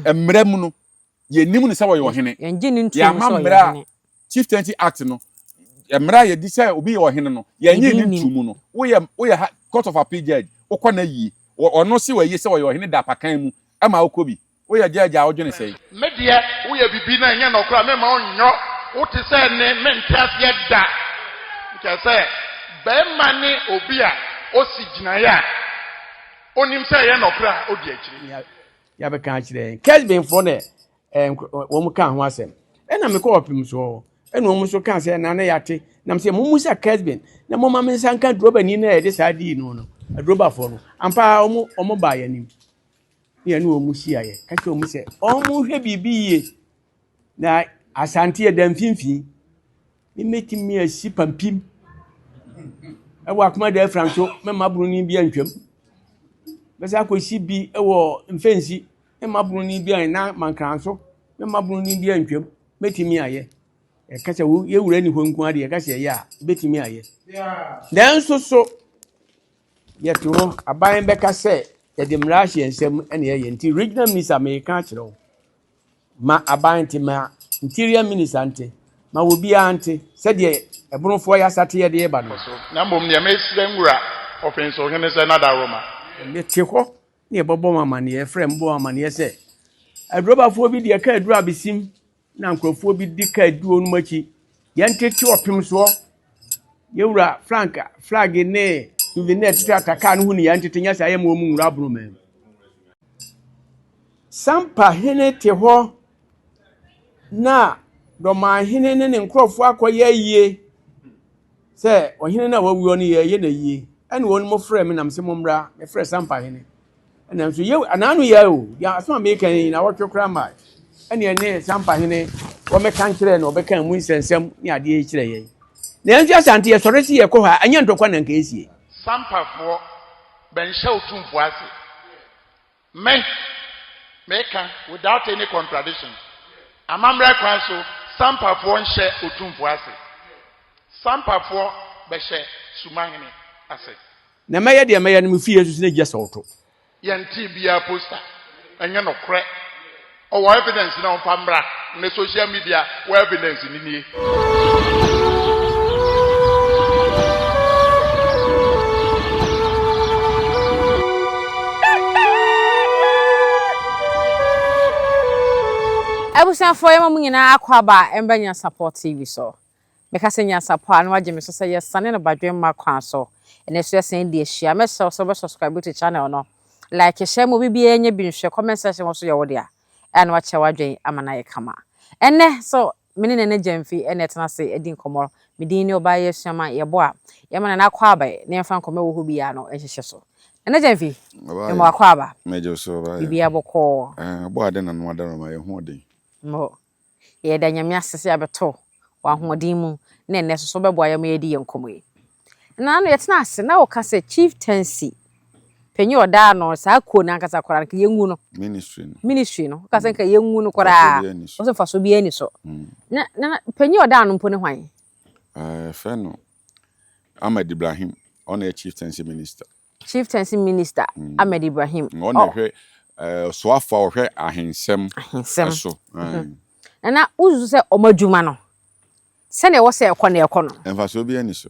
Emre mu no ye nim ne se wo yo hene. Ya mamra Chieftaincy Act no. Emra ye di say obi yo hene no. Ye nye ni ntumu no. Wo ye Court of Appeal judge. Wo kɔ na yi. Ono si we ye se wo yo hene da pakan mu. Ama wo kobi. Wo ye judge a wo dwene sei. Me de wo ye bibi na nya no kra me ma onyo. Wo te say ne mentas ye da. Nke say be mane obi a o si gina ya. Onim say ye no kra odi akiri. Ya be kan akire. Kesben for ne wo mu kan ho asem. Na me ko opim so. Eno mu so kan say na na yate. Na say mu musa Kesben. Na mo ma me san kan droba ni na e de sa di no no. Droba for no. Ampa omo ba ya nim. Ye no mu hia ye. Ka che omu say omu hwe bibi ye. Na asante ye dan finfin. Me metimi asi pampim. Ewo akoma da franco me maburu ni bia ntwam. Besa akosi bi ewo mfensi me maburu ni bia na mankranso me maburu ni bia ntwam metimi aye. E ka che wo ye wura ni honku ade e ka che ye a betimi aye. Dan so ye to aban be ka se ye de mrahye ensem ene ye nti regional minister me ka kire ma aban ti ma interior minister ante ma wo bia ante se de ebronfo ya sate ye de e ba no na mbom ne mesire nwura Offinsomanhene se na da Roma ne te ho ne bobo mama ne frem bo mama ne se adrobafo bi de ka aduru abesim na nkrofo bi di ka aduo no machi ye ntete opim so ye wura flag ne souvenir tete ataka no hu ne ye ntete nya sa ye mo mu nwura bro man Sampa-Otumfuo te ho na Dormaahene ne nkrofo akoye yie se ohene na wawuo ne ye na yie ene won mo frem na mse mo mra me frem Sampa-Otumfuo ene so ye ananu ye o ya asoma me kan na wotwekra ma ene ne Sampa-Otumfuo wo me kan kire na obekan mu nsensem ni ade e kire ye na enju asante ye sore si ye ko ha anya ntokwa na nka esie Sampa-Otumfuo ben Otumfuo ase me can without any contradiction amamra kwan so Sampa-Otumfuo nche Otumfuo ase Sampa-Otumfuo be Sampa-Otumfuo ase na meye de meye no mfi yesu ne gye sawto yanti bia poster anya no kre o evidence na on pamra na social media wo evidence ni nie Abusan for yama mu nyina akwaba emba Nyansapo TV so meka se Nyansapo anu agye me so se yesane no badwe ma kwan so ene so yesen de ahia me so be subscribe to channel no like share mo bibia enye bi nhwe comment section so ye wo de a anu ache wadwen amana ye kama ene so mene ne jamfi ene tena se edin komoro medin ne oba ye suama ye bo a ye mana na akwaba ne mfa nkome wo hu bia no ehihye so ene jamfi e mo akwaba Mejo so ba bibia boko bo ade na no adaro ma ye hu odin mo ye da nyame asese abeto wa hoodin mu na ene so bebo ayam ye di yenkomo yi na no yetena ase na o ka se chieftaincy penye oda no sa ko na nkasa kwara nke yengu no ministry no ka se nka yengu no kwara o se faso bi ani so na penye oda no mpo ne hwan fe no Ahmed Ibrahim on a chieftaincy minister Ahmed Ibrahim on hwe so afa o hwe ahensem so na uzu se omadwuma no se ne wo se ekọ na ekọ no emfaso bi ani so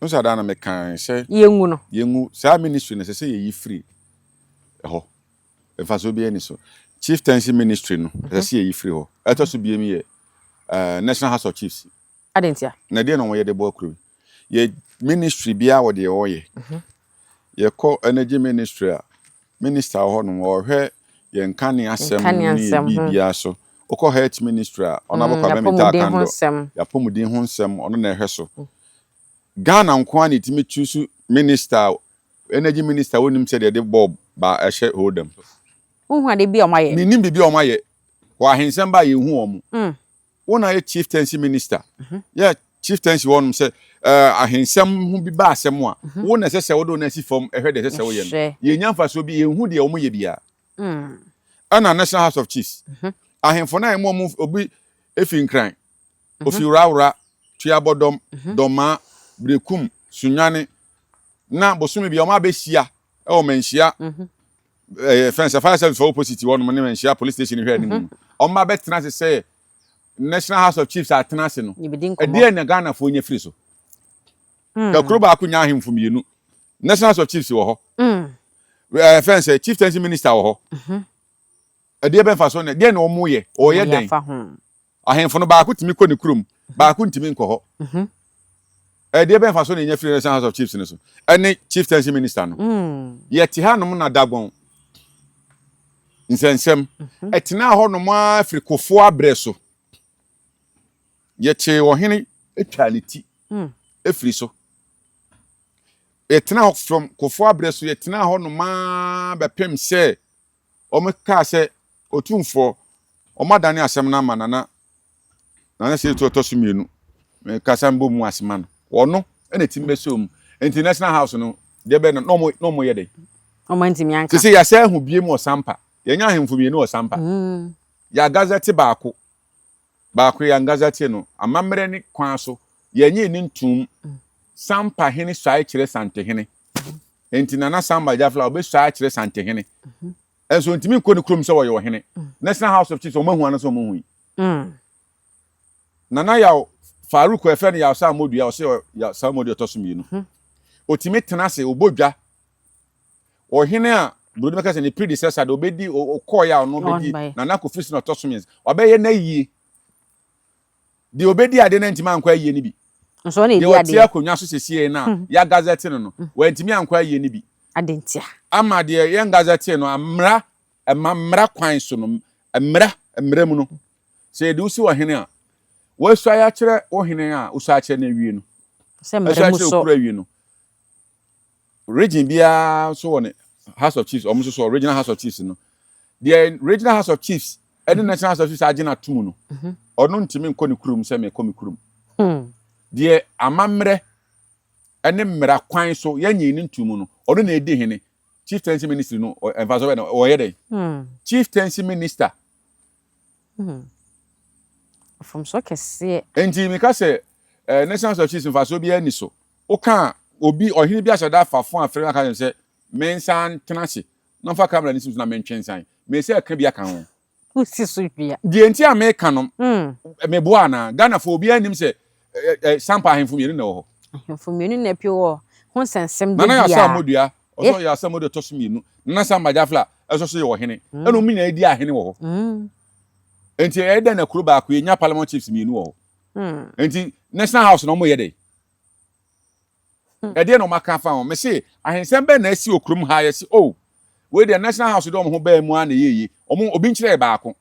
no sa da na me kan se yengu sa ministry na se ye yi free ho emfaso bi ani so chieftaincy ministry no se ye yi free ho eto so bi emi ye National House of Chiefs adentia na de no wo ye de bo kru ye ministry bia wo de wo ye ye ko energy ministry a minister ho no wo hwe ye nkane asem ni bibia so okọ health ministry a ona bokwa mementa kando ya pomudin ho nsem ono na ehwe so Ghana nko ani timi choose minister energy minister wonim se de bob ba ehye hodam hu ade bi omaye ni nim bi omaye wa hensem ba ye hu omu wona ye chieftaincy minister yeah chieftaincy wonum se ahensem hu bi ba asem a wona se wodo na si fom ehwe de se wo ye ye nyamfa so bi ye hu de omu ye bia ana National House of Chiefs ahemfo na emo obi efinkran ofirawra tuabodom doma brekum sunwane na bosumi bi o ma behia e o manhia friends fire service for opposite one money men share police station here anim on ma betina say National House of Chiefs atena se no e dey na Ghana fo nya free so ka kuro ba akunya ahemfo mienu National House of Chiefs wo ho friends chieftaincy minister wo ho e dey ben fa so na dey na omo ye o ye den ahemfo no ba akutimi kɔ ne kurom ba akuntimi nkɔ ho e dey ben fa so na nya free National House of Chiefs ne so ene chieftaincy minister no ye ti hanom na dagon nsensem etena ho no mo afrikofo abreso ye che wo hene etwaliti efri so etena from kofo abreso ye tena ho no ma bepem se omeka se Otumfuo omadane asem na manana na se to so mienu me kasa mbo mu asema no wono ene timbesom international house no de be no mo ye de Omantimi anka se ya se hu biem o Sampa ye nya ahemfo mienu o Sampa ya gazette baako ya gazette no amamre ne kwan so ye nye ni ntum Sampa-Hene swai kire Sante-Hene entina Samba Jafla obe swai kire Sante-Hene enso ntimi ko ne krom se wo ye wo hene National House of Chiefs o mahu an so mo hu nana ya Farouk efe ne ya Samodu ya o se ya Samodu to so mienu otimi tena se obodwa o hene a Brodi meka se ne predecessor de obedi o call ya no obedi nana ko fisi no to so mienu obeye na yie de obedi ade na ntima ankwa yie ni bi so na ebi ade de akonwa so sesie na ya gazette no wa ntimi ankwa yie ni bi ade ntia ama de ye gazette no amra kwan so no amra mu no se de usi wo hene a wo swa ya kire wo hene a usa kire na wie no se mra mu so wie no region bia so woni House of Chiefs almost so original House of Chiefs no the regional House of Chiefs and the National House of Chiefs agena tumu no ono ntimi nko ne kurum se me komi kurum the amamre ene mmra kwan so yanyi ni ntumu no ono na edi hene chieftaincy ministry no envaso na o yede chieftaincy minister from so kese enti mi ka se National House of Chiefs envaso bia ni so o kan obi ohene bi asada afafo afre aka se mensan tenase no fa camera ni na mentwensan me se aka bia kan ho usi so bia die enti a me kanom me boa na Ghana fo obi anim se Sampa-Ahemfo mienu na ho ahemfo mienu na pio ho sensem de bia na ya Samodua so ya Samodu to so mienu na Samba Jafla eso so ye wo hene eno mi na edi ahene wo ho enti e da na kuro ba ko nya parliament chiefs mienu wo ho enti National House no mo ye dey e dey no maka fa ho me say ahensem be na asi okrum ha ye say oh we the National House do mo ho ba mu ana yeye obi nkire ba ko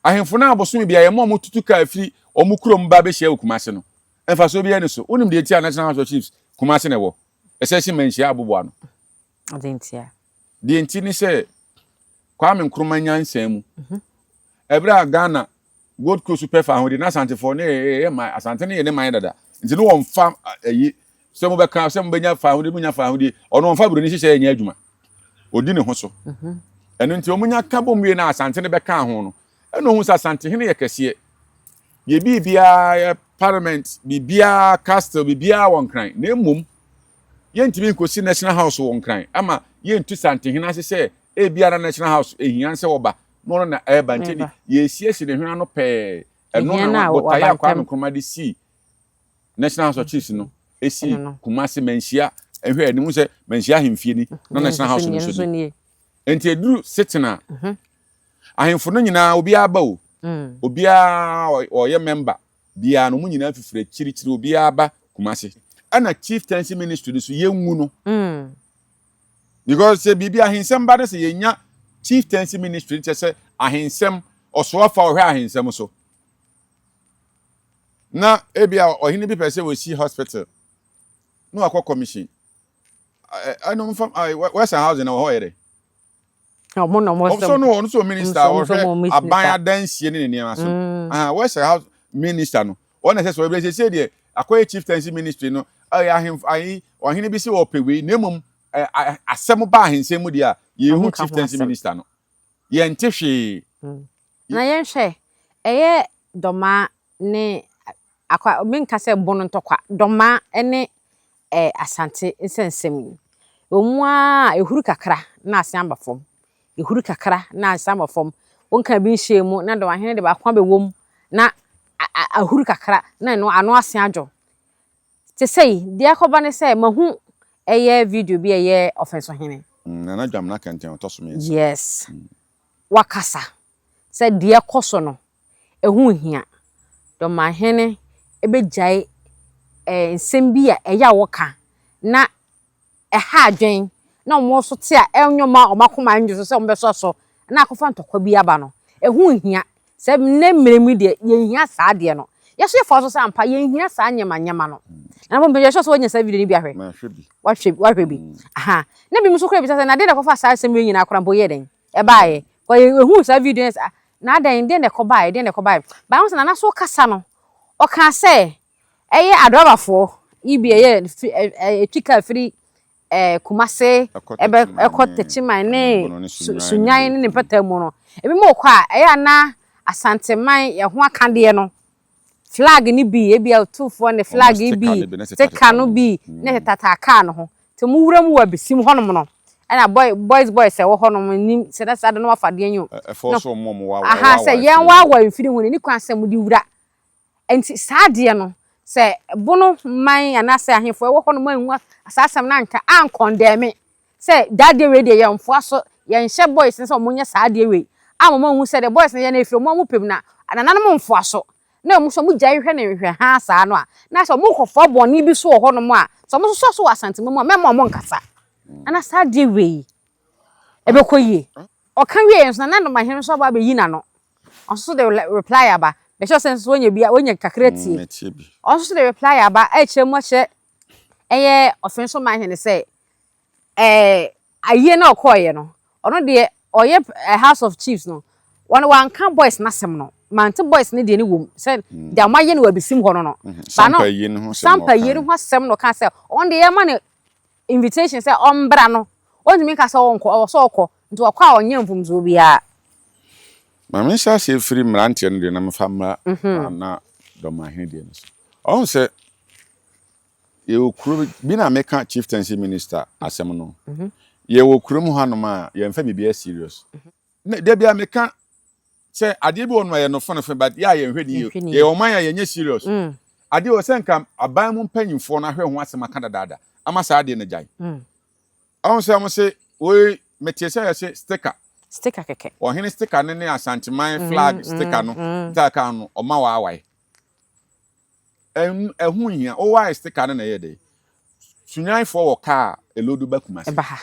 ahemfo na abosom bia ye mo tutu ka afiri omu krom ba be hia okumase no emfa so bia ne so unim de tia National House of Chiefs kumase ne wo esesi manhia aboboa no adentia de enti ni se Kwame Nkrumah Nyansamu ebra Ghana Gold Coast super fa ho de na Asante for ne ma Asante ne man dada enti no won fa ayi se mo be kan se mo benya fa ho de munya fa ho de ono won fa bro ni hihye nya adwuma odi ne ho so eno enti omunya ka bomwie na Asante ne be kan ho no eno hu sa Asante-Hene ye kese ye bibia parliament bibia castle bibia won kran na emom ye ntimi nkosi National House won kran ama ye ntu Asante-Hene ase se e bia na National House ehian se woba no na eba ntini ye siesi ne hwena no pe eno na botaya Kwame Nkrumah de si National House of Chiefs no esi Kumasi manhia ehwe anim se manhia ahemfie ni no National House no so ni enti eduru sitina ahemfo no nyina obi aba o obi a oye member bia no mu nyina fifire chirichiri obi aba Kumasi ana chieftaincy ministry so yenwu no because se bibia ahensem ba de se yenya chieftaincy ministry che se ahensem oso afa ohwe ahensem so na ebia ohene bi pese we see hospital no akọ commission I know from Western Housing na ho yere so no so minister or abaya dansie ne niam so Western House minister no one say so we say de akoye chieftaincy ministry no ayi ohene bi se wo pewe nemum asem ba ahensem di a yehu chieftaincy minister no ye ntehwe na ye hwe eye doma ne akwa menka se bono ntokwa doma ene Asante nsensem omwa ehuru kakra na asiamba fom ehuru kakra na asiamba fom wonka bi nhyiemu na Dormaahene de ba kwa be wom na ahuru kakra na no ano asiadwo te sei de akoba ne sei mahu eye video bi eye Offinsomanhene na dwam na kenten to so me yes wakasa se de koso no ehu hia Dormaahene ebejai nsem bi a eya woka na eha adwen na omo so te a enwoma omakoma ndwo so ombeso so na akofa ntokwa bi aba no ehu hia se ne mmeremu de ye hia saa de no yeso ye fo so sampa ye hia saa nyema no na bo mbeje so wonya saa video ni bi ahwe ma hwebi wahwe bi aha na bi muso kura bi se na de kofa saa sem ye nyina akora mbo ye den e baaye ko ehu saa video na dan de ne ko baaye ba ho se na so kasa no o ka se eye adorabafo ibi eye etika free kumase ebe ekotechiman ne sunyan ne patamu no ebi mo kwa eye na asanteman ye ho akade no flag ni bi ebi a2 ne flag bi teka no bi ne tataka no ho te mu wura mu wa besim honom no na boys e wo honom ni se da sada no afade anyo e so mom wa aha se yen wa mfiri hu ni kwa asem di wura enti saade no se bono man anase ahefo wo hono manwa asasam na nka an condemn se dade we de yemfo aso yenhye boys se omonye saade we amama hu se de boys ne na efiro mo pem na ananam mfo aso na mo so mo gya hwe na hwe ha saa no a na so mo kofo boni bi so wo hono mo a so mo so asante mo memo mo nkasa ana saade we ebe koyie o kan we enso na Dormaahene so ba be yi na no oso de reply aba the show sense wonya bia wonya kakreti also the reply aba echemu che eye Offinsomanhene say aye na okoye no ono de oye House of Chiefs no one can boys na sem no mante boys ne de ni wom say da maye no wabisim ho no ba no Sampa-Otumfuo ho sem no ka say on de ma ne invitation say ombra no onti mi ka say onko so okọ nti okọ onye mfumzo bia Mama sha se free mrantie no de na mfa mra na Dormaahene de no. On se ye okuru bi na meka chieftaincy minister asem no. Ye okuru mu hanom a ye mfa bibia serious. Na de bia meka se ade bi wonu ye no fo but ya ye hwedi ye o man ya ye nye serious. Ade o se nka aban mu mpanyimfo na hwe ho asem aka dada ama sa ade no jai. On se am se we metiese ya se sticker keke Ohene sticker ne asanteman flag sticker no taka no oma wa awai ehu hia o wa sticker ne na ye de sunyan fo wo car elodu bakumase ebaha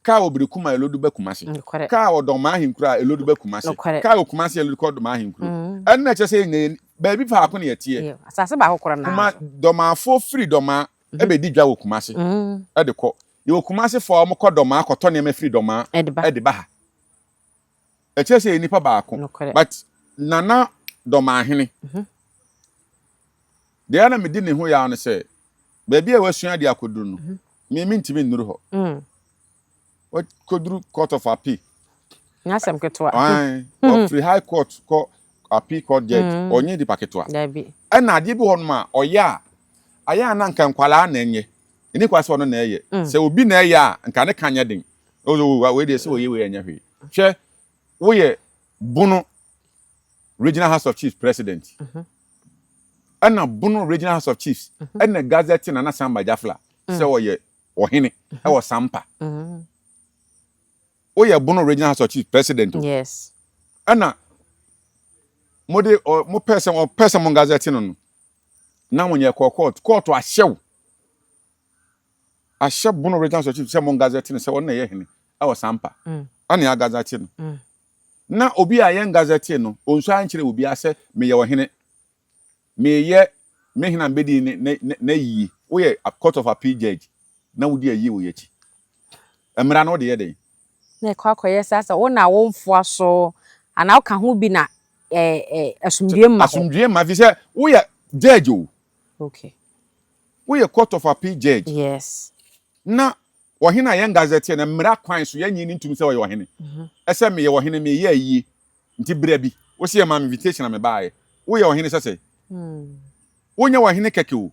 car obirikuma elodu bakumase car Dormaahene kura elodu bakumase car okumase elodu ko Dormaahene kura en na che se ne ba bi fa ko ne yetie asase ba kokora na kuma Dormaafo free Dormaa ebe di dwa okumase e de ko ye okumase fo mo ko Dormaa koto ne ma free Dormaa e de ba eche se nipa ba ko but nana Dormaahene de ana me di ne ho ya no se ba bia wasua de akoduru no me ntimi nnuru ho what koduru court of appeal nyasem ketwa of free high court ko appeal court judge onye di paketwa dabi na ade bi ho no ma oya aya na nka nkwala na enye eni kwase ono na eye se obi na eye a nka ne kanya den o we dey se oye we enya hwe hwe we ye bunu regional house of chiefs president ana bunu regional house of chiefs ana gazette na Samba Jafla se oye ohene e wo Sampa oye bunu regional house of chiefs president yes ana mode mo person mo gazette no na mo nye court ahye bunu regional house of chiefs se mo gazette no se won na ye hene e wo Sampa ana ya gazette no na obi a yen gazette no onso ankire obi ase me ye ohene me ye me hina mbedi na yi wo ye court of appeal judge na wodi ayi wo yechi emra no de ye den na kwakoye sasa wo na wo mfo aso ana wo ka ho bi na asumdue ma fi se wo ye judge o okay wo ye court of appeal judge yes na ohina yen gazette na mra kwan so ye nyi ntum se wo ye ohene ese me ye ohene me ye ayi nti bra bi wo se ma invitation na me baaye wo ye ohene sese wonya ohene keke o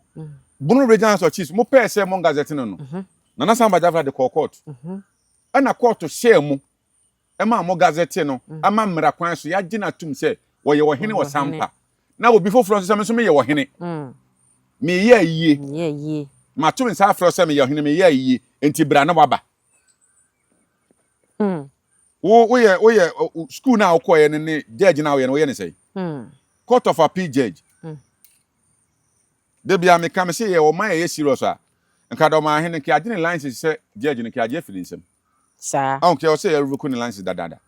bunu regional house of chiefs mo pese mo gazette no Nana Samba Jafra de court. And a court to share mu. Emma mo gazette no. Ama mra kwan so ya gina tum say wo ye wo hene wo Sampa. Na obi foforo so me ye wo hene. Me ye yie. Ye. Ma tum nsa afro se me ye hene me ye yie. Enti bra na waba. Wo ye school na wo ye ne judge na wo ye ne say. Court of Appeal judge. De bia me ka me say ye wo man ye serious a. Nka Dormaahene ke agene license say judge ne ke age filisem. Sa. Okay, o say you reku ne license dada.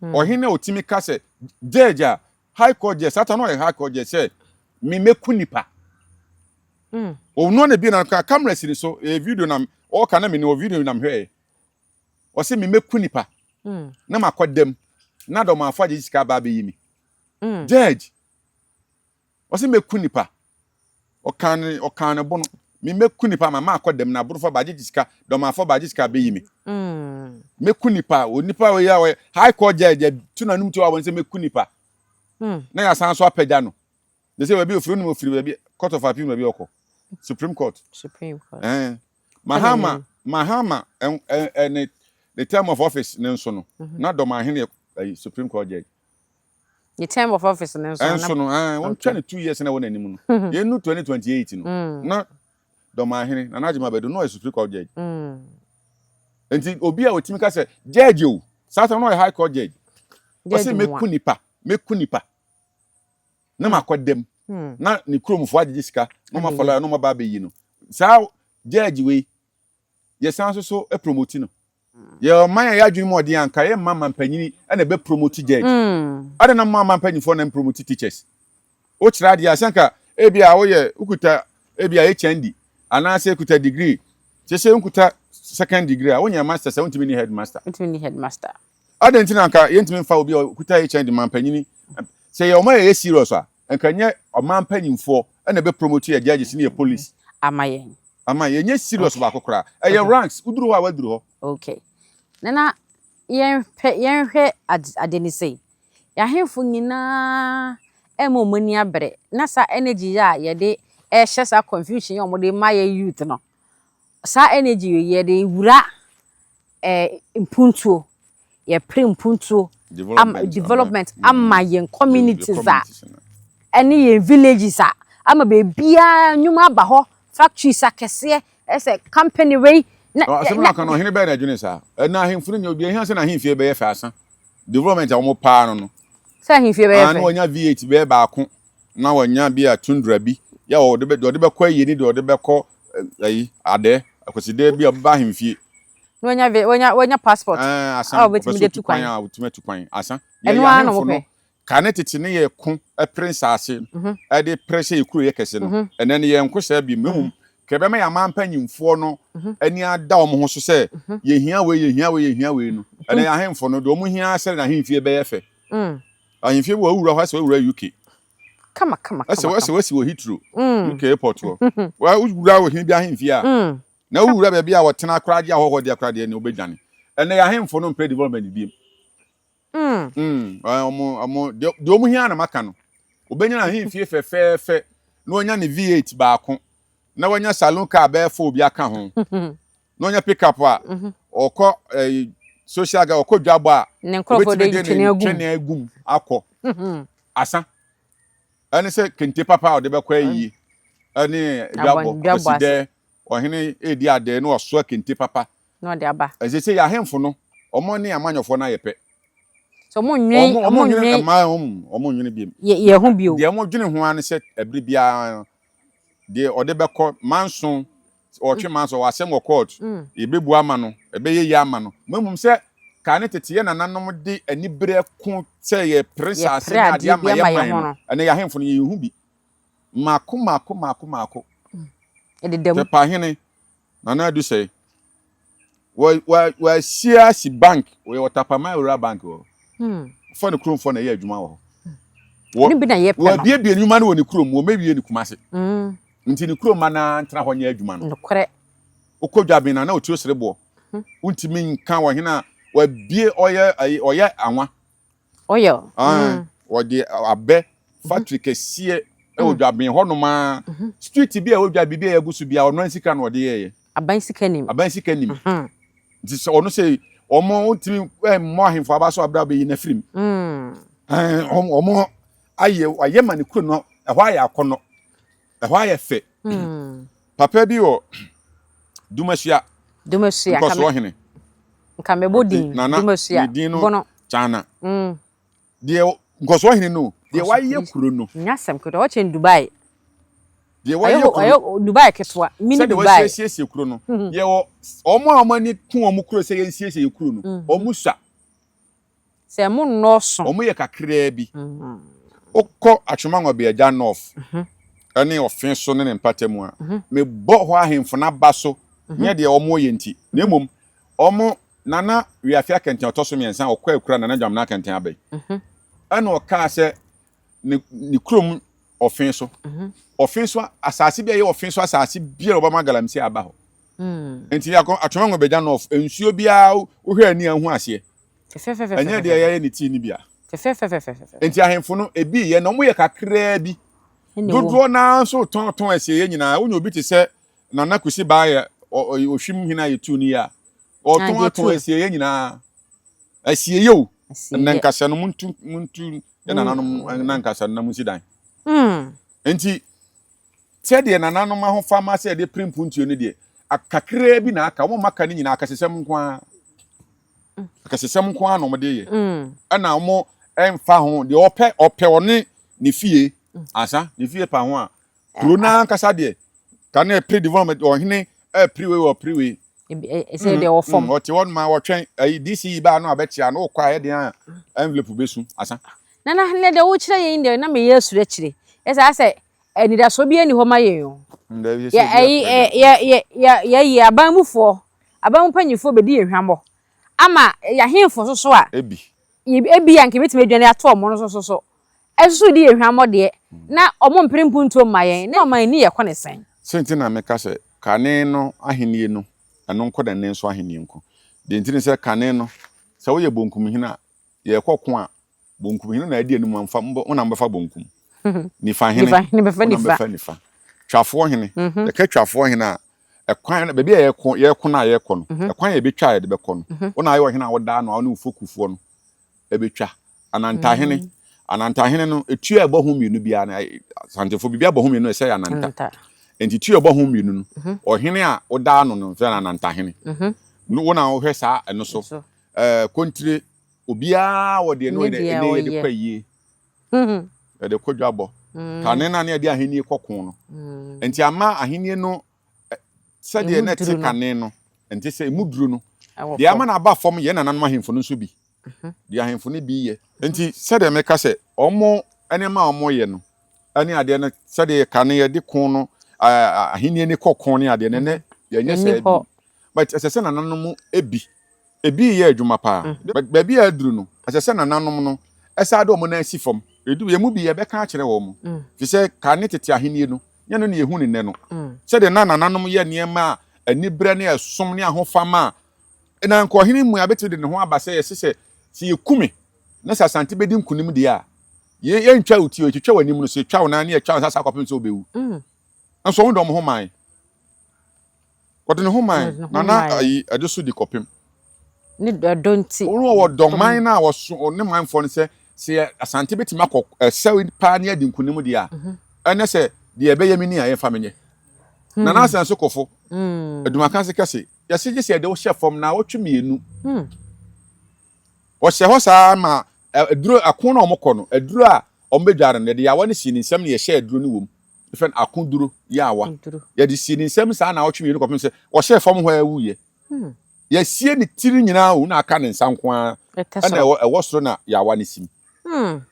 Ohene otimi ka say judge a high court judge satan no high court judge say me meku nipa. O no na bi na camera siri so e video na o ka na me no video na hwe. O say me meku nipa. Na makodem na do ma fa judicial ba be yimi. Judge. O say meku nipa. O kan bono me meku nipa ma makodem na buru fa ba judicial do ma fa ba judicial be yimi. Meku nipa o nipa we ya we high court judge tuna num to wa say meku nipa. Na ya san so apagya no. They say we be ofiri no ofiri be court of appeal we be oko. Supreme Court. Mahama and the term of office nenso no. Na Dormaahene Supreme Court judge. The term of office nenso no. Won 22 years na won anim no. Ye nu 2028 no. Na Dormaahene na najima bedo no Supreme Court judge. Enti obi a otimi ka say judge o. Satan no high court judge. O say meku nipa. Na makodem. Na ni kromfo agye sika no ma follow no ma ba be yi no sa judge we ye san so e promote no ye man ya adwun mo de anka ye mama mpanyini e na be promote judge ade na mama mpanyifo na promote teachers o kira de asanka e bia wo ye ukuta e bia HND ana se ukuta degree se ukuta second degree a wonya master se wontimi ni headmaster ade ntina anka ye ntimi fa obi ukuta HND man mpanyini se ye o ma ye serious a enkanye oman panyimfo na be promote ya judges ni police amayen nye serious ba kokora e ranks uduru ho a waduru ho okay nana yen hwe adeni sei ya hemfo nyina emomani abre na sa energy ya ye de hye sa confusion ya omode ma ye youth no sa energy ye de wura impuntuo ye pre-impuntuo development amayen communities any ye villages ama be bia nyuma ba ho factories akese ese company way na so na kan no hene be na adwene sa na ahemfunu nya obi ehia se na ahemfie be ye fa development a wo pa no sa ahemfie be ye fa na wonya V8 be ba ko na wonya bia tundra bi ya wo de be kwa yeni de be ko ayi ade akoside bia ba ahemfie wonya passport asa betimi de tukwan a betimi tukwan asa eno ana mo pe kane tete ne ye ko prince ase e de pressure ekuru ye kese no ene ne ye nkosa bi mehum kebe me ya mampanyimfo no ani ada o mo ho so se ye hia we no ene ya hemfo no do mo hia se na hemfie be ye fe ahemfie wo awura ho se wo awura UK kama wasi wo hitro UK airport wo wa awura wo hin bi ahemfie a na awura be bia wo tena akraje ahoho de akraje ne obedwane ene ya hemfo no pre development bi de omu hia na maka no obenya na hemfie fe no onya ne V8 baako na wonya salon car be fa obi aka ho no onya pick up a okọ social ga okọ dwabo a ne nkrofo de twene agum akọ asa ani se kente papa o de be kwa yi ani dwabo side ohene edi ade no oso kente papa no de aba se ya hemfo no omo ne amanyofo na yepe so omo nwene bi ye hu bio de omo dwene ho an se ebri bia de ode be ko manson o twe manson wa asem court e bebu ama no e be ye ama no mamum se ka ne tete ye nananom de anibere ko se ye pressure ase na de ama ye man ene ya hemfo no ye hu bi mako e de dem pa hene nana du say wa si bank we watapama ura bank wo for the krom for na ye adwuma wo ni bi na ye pema wa bie enwuma na wo ni krom wo mebie ni kumase nti ni krom na ntra ho nya adwuma no nokore okodwabe na otuo serebo untimi nka wo hena wa bie oye anwa wo de abe factory kesie e odwabe ho no ma street bia odwabe bia yagusu bia ono ansika na ode ye aban sikanim nti so ono say omo timi mo ahemfo aba so abra be yi na firim omo aye mani kuro no ehwa aye akono ehwa aye fe papa bi o dumasua nkoso hene nka mebodin dumasua bono chana de nkoso hene no de waye kuro no nyasem kuro o chen Dubai de waye kuro Dubai ketwa mini Dubai se de siesie kuro no ye omo amani tun omo kuro se ye siesie kuro no omo sua se mo noso omo ye kakra bi okọ atwemango be agya north ani Offinso ne mpatemu a me bo ho ahemfo na baso nye de omo ye nti na emom omo nana wiafia kenten otoso miensan okọ akura nana dwamna kenten abai ana oka se ni krom Offinso Offinso asase bia ye Offinso asase bia obama galamsi aba ho enti ya atwemango be agya north ensuo bia wo hwe ani ahu ase anya de ya ni ti ni bia enti ahemfo no ebi ye no mo ye kakra bi dodo na so ton ase ye nyina wo obi te se nana kusi ba ye ohwim hina ye tu ni ya o ton ase ye nyina ase ye o nankasa no muntu ye nananom nankasa no namusi dan enti se de nananom aho fama se de primpuntuo ne de akakra bi na aka wo maka ni nyina akasesem nko a no mo de ye ana mo emfa ho de ope one ni fie asa ni fie pa ho a kuro na nkasa de ka na pre development ohene priwe o priwe say de ofom o ti won ma wo twen DC ba no abetia no kwa ye de envelope besu asa nana ne de wo kire ye inde na me yesu re kire esa se enida so bi ani ho ma ye yo ya abamufo abampanyifo bedi ehwambo ama ya hemfo so a ebi yanke betime aduane ato omo no so esusu di ehwammo de na omo mprempuntuo mayen na oman ni ye kone sen senti na meka se kane no ahenie no eno nkoda ne nso ahenie nko de ntini se kane no se wo ye bonkum hina ye kokko a bonkum hina na adi anu amfa wona mbefa bonkum ni fa hene ni fa twafo hene de ka twafo hene a ekwan na bebi ye ko na ye ko no ekwan ye betwa ye de be ko no wona ayo hene a woda no na ufokufuo no ebetwa anantahene no etu ebo ho mienu bia na santefo bibia ebo ho mienu ese ya ananta enti tu ebo ho mienu no ohene a woda no fe na anantahene no wona wo hwe sa eno so kontire obia wo de no ene de kwaye de kodwabo kane na ne de ahenie kokon no enti ama ahenie no sade na te kane no enti se emuduru no de ama na aba fom ye na nanom ahemfo no so bi de ahemfo ne bi ye enti sade meka se omo enema omo ye no ani ade na sade kane ye de kon no ahenie ne kokon ne ade ne ye nya se bi but asese na nanom ebi ye adwuma pa but baby aduru no asese na nanom no esa de omo na asi fom edu ye mu bi ye beka akere wo mo fi se kane tete ahenie no nya no ne ehu ne no sade na nanom ye niema anibre ne esom ne ahofama na nko hene mu abeti de ne ho abase ye sese si yekume na sasante bedi nkunim de a ye ntwa uti o twetwa wanim no se twa wona ne ye twa sasa kwapem so bewu nso wo dom ho man kote ne ho man na ayi adeso di kopem ni donti wo dom man na wo so ne man fo ne se asante beti makọ sewi pa ne adi nkunim de a ene se de ebeyemi ni aye famenye na na asanso kofo aduma kan se kase ya se gese de wo chefom na wo twemienu wo se ho sa ma aduro akon na omokọ no aduro a ombedware ne de ya woni sini nsem ne ye she aduro ni wom ifen akon duro ya wa ya de sini nsem sa na wo twemienu kopem se wo chefom ho awuye ya sie ni tiri nyina wo na aka ne nsanko a na ewo soro na ya wa ne sim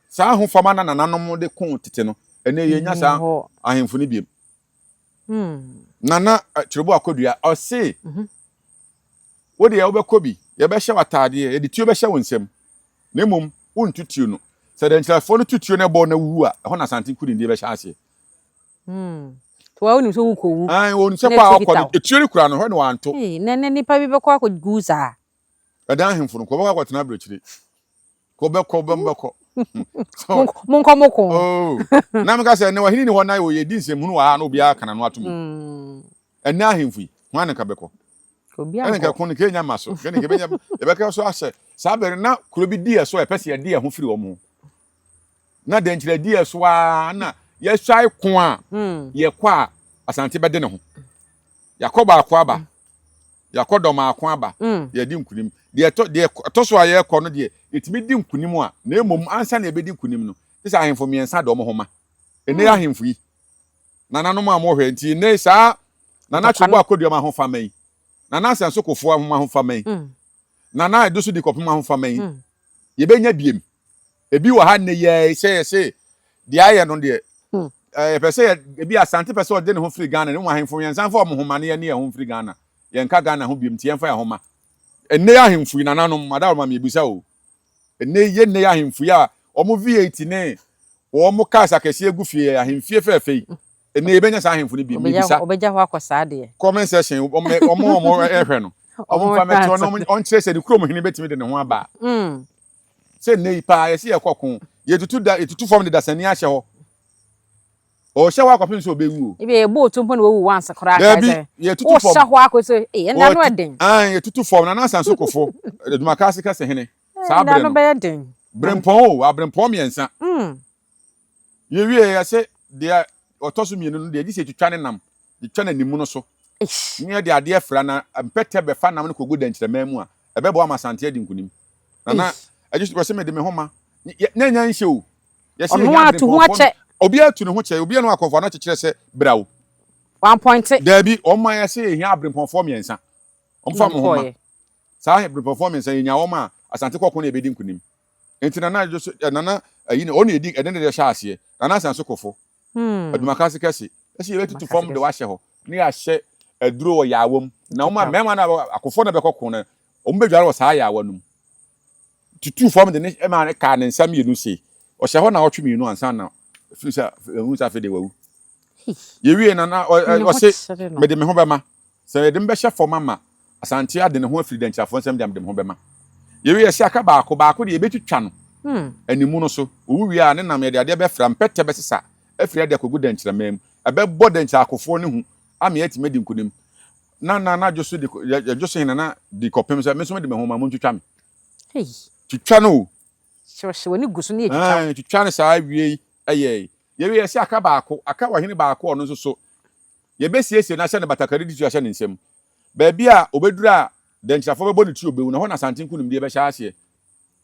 sa ho fama na nanom de kon tete no ene ye nya sa ahemfo ne biem nana chirebo akodua o se wo de ya wo bekobi ye be hye watade ye de tuo be hye wonsem na mom wontutuo no se de nchirafo no tutuo ne bo na wu a ho na santi kudi ndi be hye ase to wa woni so wu ko wu woni se pa akọ etuo ni kura no ho ne wanto nene nipa bi be kwa ko guza eda ahemfo no ko be kwa tena brechiri ko be Monko. Oh. Na me ka se ne wa hini ni ho na wo ye di nsem hu wa na obi aka na no atom. Mm. Ena ahemfu. Hwan ka beko. Obi Ene ka kon ke nya maso. Ke ne ke benya e beka so ase. Sa bere na kuro bi di eso e pese ye di ho firi omo. Na de nkyere di eso a na ye swai ko a ye kwa asante bede ne ho. Yakoba akwa aba. Yakodoma akwa aba. Ye di nkunim. De to so aye ko no de etimi di nkunim a na emom ansa na ebedi nkunim no. This ahemfo miensa do mo homa. Ene ahemfo yi. Nana no ma mo hwe nti ne sa nana chebo akoduama ho fa mai. Nana sanso kofo ahoma ho fa mai. Nana edoso di kopema ho fa mai. Ye benya biem. Ebi wo ha ne ye se de aye no de pese ebi asante pese ode ne ho free Ghana ne wo ahemfo miensa fa mo homa ne ye ne ho free Ghana. Ye nka Ghana ho biem ti ye fa ya homa. Ene ahemfo yi nana no madam ma me ebisa o. Ene ye ne ahemfo ya omo V8 ne omo kasa kese egu fie ahemfie fefe. Ene ebenya sa ahemfo ne biem bisa. Obeja ho akosa de. Comment section omo ehwe no. Omo fa meto no on kire se de krom hene betimi de ne ho aba. Se nei pa ye se ye kokon ye tutu form de dasani a hye ho. O hye wa kopin so obewu o. Ebe e bo tumpo na owu once kra ka se. Ye tutu form. O hye ho akoso na no eden. Ye tutu form na nansan so kofo. Eduma ka se kase hene. Sa Na no be eden. Brempon o, abrempon miensa. Ye wie ya se de otoso mienu no de di se twitwa ne nam. Di twa na nimu no so. Nye de ade afra na mpete be fa nam no kogu dankyerema mu a ebe bo amasante adi nkunim. Na ajisu ko se me de me homa. Na nya nhye o. Ye se Ono atu ho ache. Obi atu ne ho che, obi no akofo na kyekere se brawo. 1 point. Dabi o ma ya se ehia abrempon form yensa. Omfa mo homa. Sa abrempon form yensa yenya wo ma asante kokko na ebedi nkunim. Enti na ajisu na ayi ne oni edi eden de hye ase. Na asanso kofo. Aduma ka se kase. Ese ye tutu form de wa hye ho. Ne ya hye aduro wo yawom. Na wo ma mema na akofo na be kokko na ombedware wo sa yawo num. Tutu form de ne e ma ne ka ne nsam yenu se. O hye ho na otwe mienu ansa na Frisa hunsa fe de wawu. Ye wie na o se me de me ho bema. Se de mbe hye form ama asante ade ne ho afiri dankyafo nsam de me ho bema. Ye wie se aka baako de ye betwitwa no. Animu no so. Owu wie a ne nam ye de ade be fra mpete be sesa. Afiri ade kogu dankyerema mu. Ebe bo dankyakofo ne hu. Ama ye timedi nkunim. Na joso de joso hina na de kopem se me so me de me ho ma mo twitwa me. Twitwa no. She woni gusu ne twitwa. Twitwa ne sa wie ye wie se aka wa hene baako ono so ye besiesie na hye ne batakari di hye ne nsem ba bia obedura dankyafo bebo ne ti obewu na ho na santen kunim de be hye ase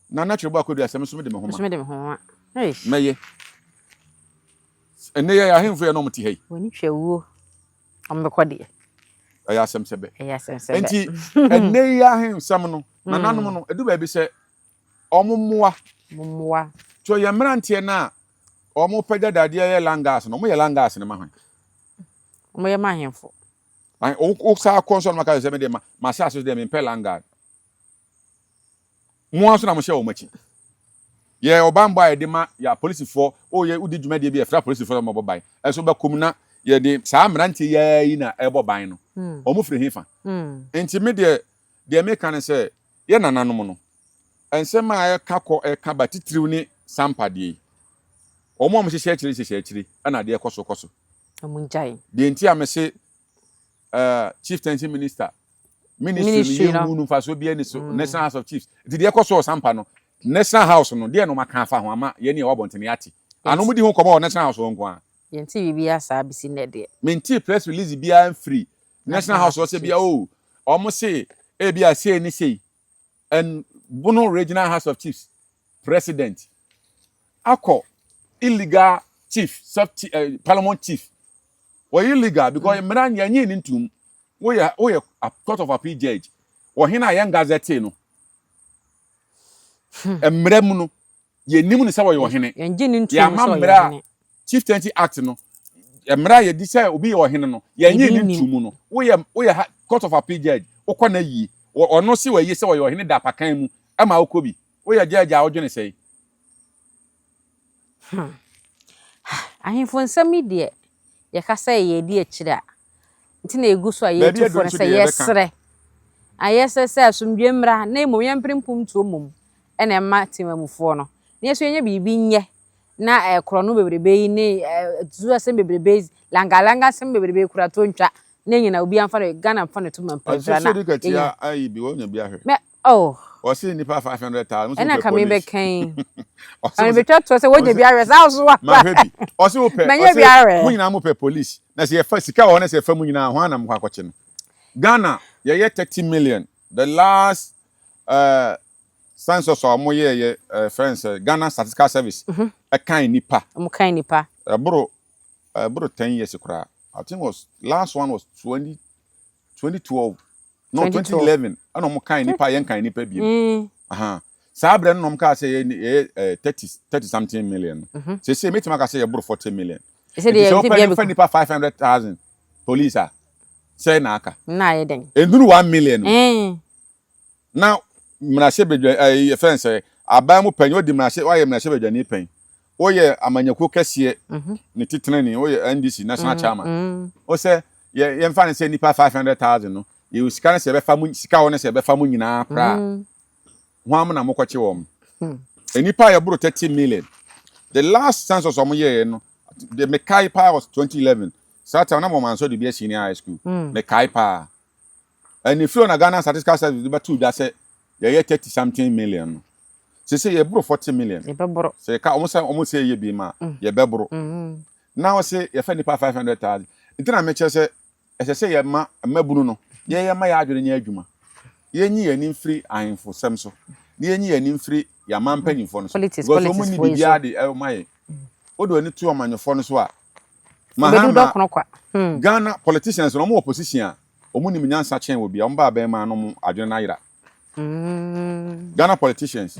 na twebo akodu asem so me de me homa meye ene ye ahemfo ye no mti hei woni twewuo ombekode aya asem sebe enti enti ene ye ahemsam no na nanom no edu ba bi se omummoa to ye mrantie na omo pega dade ye langas no mo ye langas ne ma hwan mo ye mahemfo ai o sa konso no maka se me de ma sha so de me pe langard mo aso na mo hye o machi ye obamba ye de ma ya police for o ye udi dwuma de bi e fra police for mo bobai enso ba komuna ye de sa mrantie ye yi na e boban no omo firi hefa enti me de me kan se ye nananom no ensema ye kako e ka batitiriw ni sampa de omo mo hye kyiri ana de ekoso omunjai de enti amese chief tension minister ministry no nu faso bia ni so national house of chiefs de ekoso sampa no national house no de no maka afa ho ama ye ne wabontene ati anom di ho komo national house ho nko a yenti bibia sa bisi ne de menti press release bia free national house se bia o omo se e bia se ni sei and Bono regional house of chiefs president akọ illegal chief parliament chief or illegal because mran yanyi ni ntum we a court of appeal judge or hina yan gazette no emrem no ye nim ni se wo yo hene yanyi ni ntum ya mamra chief 20 act no emra ye di se obi yo hene no yanyi ni ntum no we court of appeal judge okọ na yi ono si we yi se wo yo hene da pakan mu ama okobi we judge a odwene sei ahemfo nsami de ye ka say ye di akire a nti na eguso a ye tu for say yesre ayesese asumdwe mra na emom yemprimpum tu omom ene ma timamufo no na yeso yenye bibi nye na krono bebrebe yi ne zuwa sem bebrebe langa sem bebrebe kura to ntwa nenye na obi amfa Ghana amfa no to man I pezra so get ya ai bi wonya bi ahwe. Me oh. O se nipa 500,000 so Ena pe ka me be police. kan. Ani be to say wonya bi ahwe sa so wa. Ma hwebi. O se wo pe. Menye bi ahwe. Mu nyina mo pe police. Na se ye fa sika wo na se fa mu nyina ho anam kwa kwache no. Ghana ye 30 million. The last census or mo ye friends Ghana Statistical Service. A kind nipa. Mo kan nipa. Bro 10 years kura. I think last one was 2012. No, 2011. Ano mo kan nipa yen kan nipa bi. Aha. Sa bre no mo ka say 30 something million. Say metima ka say bro 40 million. Say the nipa 500,000 police say na aka. Na ye den. Enduru 1 million. Now mrashe bedwa friends aban mu panyo di mrashe wa ye mrashe bedwa ni pan. Oye amanyako kese ne titene oye NDC national chairman. O say ye mfa ne say nipa 500,000 no. You scan se be famu sika wona se be famu nyina kra. Ho am na mokwache wo. Enipa ye bro 30 million. The last census of year no the Mekai pa was 2011. Sata na mo man so the be senior high school. Mekai pa. And if you na Ghana Statistical Service be 2 that say ye 30 something million. Say ye bro 40 million. Ye be bro. Say ka almost say ye bi ma ye be bro. Now say ye fa nipa 500,000. Ntina me che say say ye ma mabunu no. Ye ma ya adwene nya adwuma. Ye nyi ani mfiri ahemfo sem so. Ye nyi ani mfiri ya mampanyimfo no so. Politics ni bibia de maye. Odo ani tu amanyofo no so a. Ghana politicians no mo opposition a. Omu ni nyansa chen wo bia. Omba ba ma no mo adwene na yira. Ghana politicians.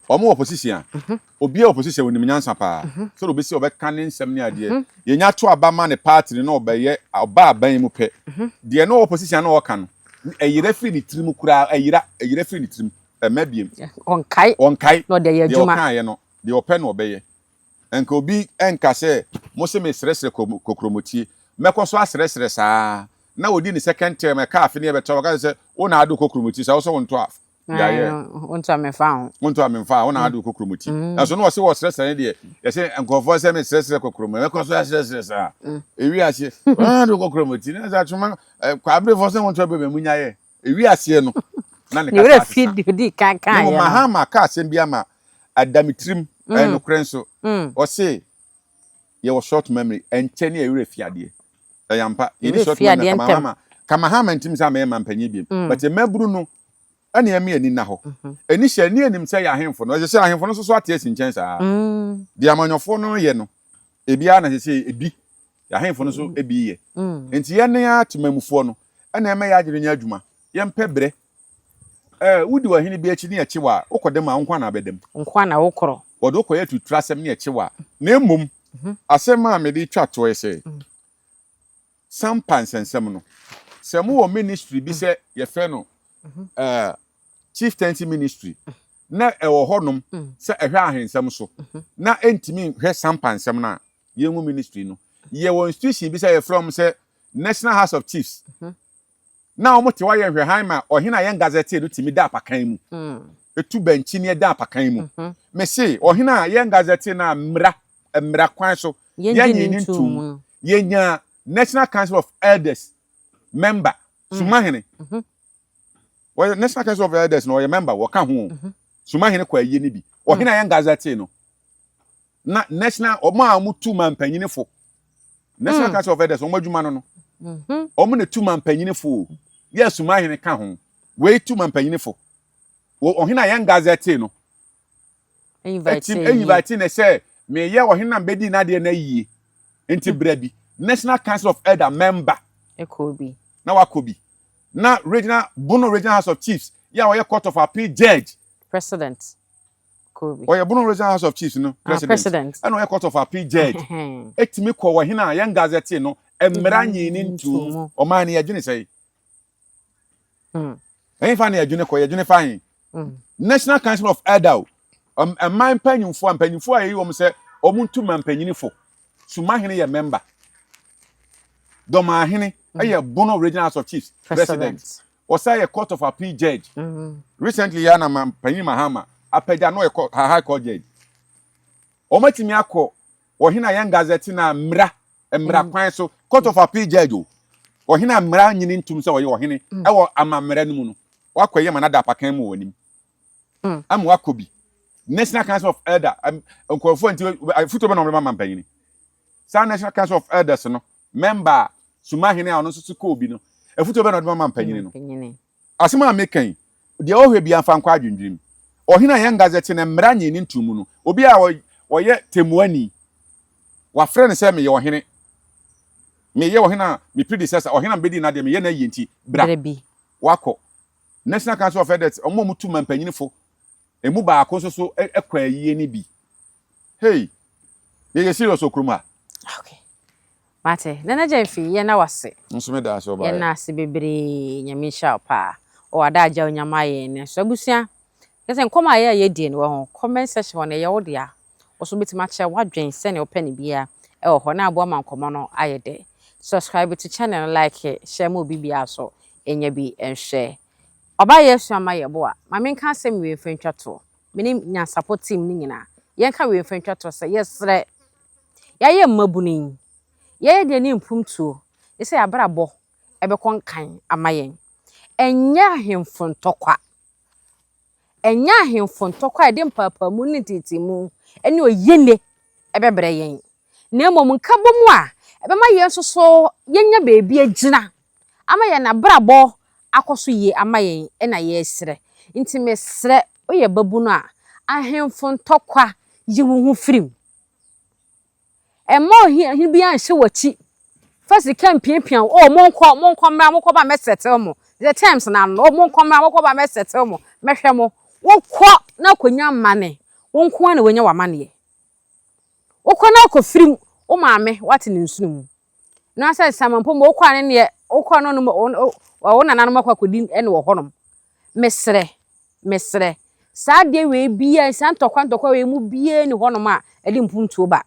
Omu opposition. Obi opposition woni nyansa pa. So do be si obeka ne nsem ne ade. Ye nya to abama ne party no obaye oba aban mu pe. De no opposition no oka no. Eyira firi ni tirim kura eyira firi ni tirim. Mabiem. Onkai. No de ye adwuma. De okan ye no. De open no obeye. Enka obi enka se mo se me sresre kokromotie. Mekọ so asresre saa. Na odi ni second term e ka afi ne be to ka se wo na adu kokromotie sa wo so wonto af. Ya ye. Wonto amfa. Wonto amfa wo na adu kokromotie. Na so no wo se wo sresre ne de ye se enkofo se me sresre kokromo. Mekọ so asresre saa. Ewi ase. Adu kokromotie. Na za tuma kwa abre fo se wonto be mu nya ye. Ewi ase no. Na ne ka. Ni feed di kan No mahama ka asem bia ma adamitrim no krenso. O se ye was short memory enchene ewure fiade. Yampa ye short memory kama hama ntim sa me mampanyi biem. But e maburu no ane ame ani na ho. Ani hye ani anim se ya ahemfo no. Se ahemfo no so ate asin chen sa. Di amanyofo no ye no. Ebia na se ebi. Ya ahemfo no so ebi ye. Enti ye ne atemamufo no ane ame ya agire nya adwuma. Ye mpebre wudi wa hini bi echi ne echi wa ukodem a nkwa na abedem nkwa na wokro wodo ukoye tutura asem ne echi wa na emom asem a me di twa to ese Sampa-Otumfuo no sem wo ministry bi se ye fe no chieftaincy ministry na ewo honom se ehwe ahensem so na entimi hwe Sampa-Otumfuo na ye nwu ministry no ye wo institution bi se ye from se National House of Chiefs na omote wa ye hwe han ma ohina ye gazette do timi da apakan mu etu benchi ne da apakan mu me se ohina ye gazette na mra kwan so ye nyin ntum ye nya National Council of Elders member Sumahene wa National Council of Elders no ye member wo ka ho Sumahene kwa ye ni bi ohina ye gazette no na national omo amutu mampanyinifo National Council of Elders omo adwuma no omo ne tu mampanyinifo yes Sumahene ka ho we tu mampanyinifo wo ohina ye gazette no invite ne say me ye ohina bedi na de na yie enti brabi National Council of Elder member ekobi na wakobi na regional House of Chiefs ya wo ye court of appeal judge president kobi o ye Bono regional House of Chiefs no president and o ye court of appeal judge etimi ko ohina ye gazette no emra nyini ntu o man ye adwene say fa na adwene ko ye adwene fa National Council of Elder man panyimfo a yi wo mo se omuntu mampanyinifo Sumahene ye member Dormaahene aye Bono regional House of Chiefs president o say ye court of appeal judge recently ya na mampanyim Mahama Appiah no ye high court judge o matimi akọ ohina ye gazette na mra kwan so court of appeal judge o Ohina mmara nyini ntum se oye ohene ewo amammara no mu no wakoye manada pakan mu wonim am wakobi National Council of Elders nkorofo nti futo be no mama mpanyini sa National Council of Elders no member Sumahene a ono so ko obi no futo be no mama mpanyini no asema mekan de ohwe bi amfa nkwa adwendwem ohina yan gazette na mmara nyini ntum no obi a woye temuani wa friend se me ye ohene me ye ohina me predecessor ohina bedi na de me ye na yenti bra wako National Council of Elders omo mutu mampanyinifo emu ba akoso so ekwa yie ni bi hey ye serious okruma okay mate nana jemfi ye na wase nso me da so ba ye na se bebre nyame sha pa o ada agya onyama ye ne so abusia kese nkoma ye die ne wo comment section ne ye wo dia oso betima che wadwen se ne opani bia e wo ho na abo ma nkomo no ayede subscribe to channel like share mo bibia so enya bi enhwe Oba Yesu amaye bo a ma menka asem we mfantwa to meni Nyansapo team ni nyina yenka we mfantwa to se yesre yaye mmabunin yaye de ni mpumtuo ese abrabo ebekon kan amayen enya hemfontokwa ede mpapa mu ni titimu ene oyene ebebre yen na emom nka bomu a ebema yen so yenya beebi agina amaye na brabo akoso ye amayen ena ye esre nti mesre oye babu no a ahemfo ntokwa yihuhu firim emo hi bia hye wachi first campaign o monko ba mesetel mo the times na no monko ba mesetel mo mehwe mo wonko na konya mane wonko na wonya wamane wonko na kofirim o maame wate ne nsunu na asa samampo mo okwa ne okwa no wona nanom akwakodin ene wo honom mesre saa de we bia saa ntokwa we mu bia ni honom a ede mpumtuo ba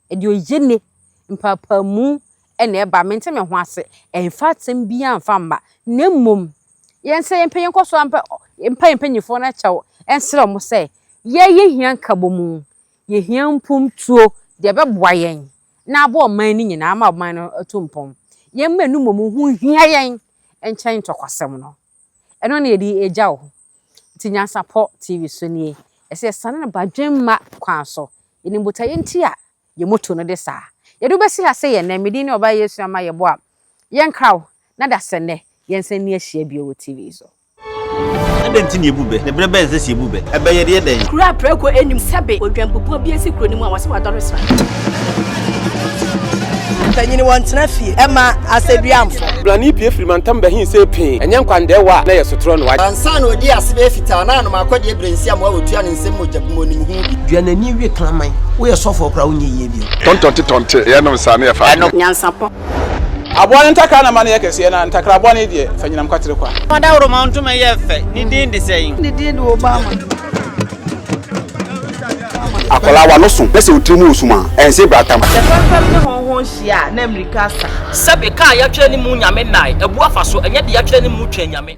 ede oyene mpapa mu ene eba mente me ho ase emfa tem bia mfa mba nemmom yense yempenye nkoso ampa empanyifo na chawo ensere mo se ye hia kabomu ye hia mpumtuo de beboa yen na abo man ni nyina ama man no atumpom yemma numom hu hia yen enchen tokwasem no eno na yedi ejawo ti Nyansapo TV so nie ese sane na badwemma kwan so eni mbota yenti a ye moto no de saa yedu besi ha se ye na medi ne oba Yesu amaye bo a yen kraw na da sene yen sen ne ahia bi o TV so adenti ne ebube ne brebe eze si ebube ebe ye de den kura preko enim sebe odwampopo bi esi kro ni mu a wase wadore sra tanyini wantena fie ema aseduamfo Blani pie frimantam behin se pin enye nkwandewa na yesotro no wa ansa na odi asebe fita na no makode ebrensi am wa otua ne nsem mojabumo ni hu duanani wie klaman wo ye sofo kra wonye ye bio tontonte ye no sa na ye fa Nyansapo abone ntakra na mane yakese na ntakra abone de fanyinam kwatere kwa wada woro ma ntoma ye fe ni din de sein ni din de Obama akola wa no so pese utrimu usuma ense bratam sefam ne honhon hia na America sa sebe ka ya twa ni mu nyame nai ebu afa so enye de ya twa ni mu twa nyame